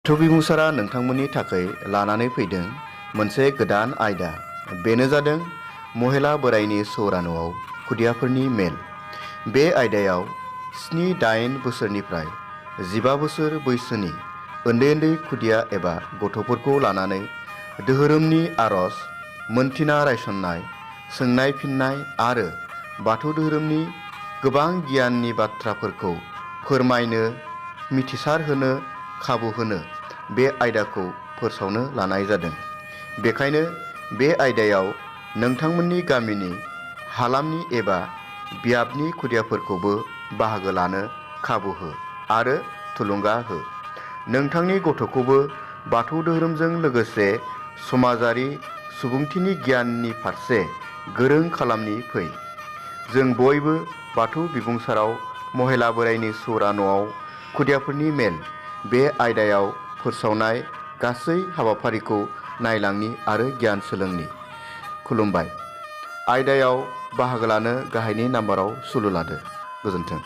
बाथौ बिबुंसारा नोंथांमोननि थाखाय लानानै फैदों मोनसे गोदान आयदा। बेनो जादों महिला बोराइनि सौरा न'आव खुदियाफोरनि मेल। बे आयदायाव 7-8 बोसोरनिफ्राय 15 बोसोर बैसोनि उन्दै उन्दै खुदिया एबा गथ'फोरखौ लानानै धोरोमनि आरज, मोनथिना रायसननाय, सोंनाय फिननाय आरो बाथौ धोरोमनि गोबां गियाननि बाथ्राफोरखौ फोरमायनो, मिथिसारहोनो खाबु होनो बे आयदाखौ फोसावनो लानाय जादों। बेखायनो बे आयदायाव नोंथांमोननि गामिनि, हालामनि एबा बियाबनि खुदियाफोरखौबो बाहागो लानो खाबु हो आरो थुलुंगा हो। नोंथांनि गथ'खौबो बाथौ धोरोमजों लोगोसे समाजारि सुबुंथिनि गियाननि फारसे गोरों खालामनि फै। जों बयबो बाथौ बिबुंसाराव महिला बोराइनि सौरा न'आव खुदियाफोरनि मेल बे आयदायाव फोसावनाय गासै हाबाफारिखौ नायलांनि आरो गियान सोलोंनि। खुलुमबाय। आयदायाव बाहागो लानो गाहायनि नाम्बाराव सुलु लादो। गोजोन्थों।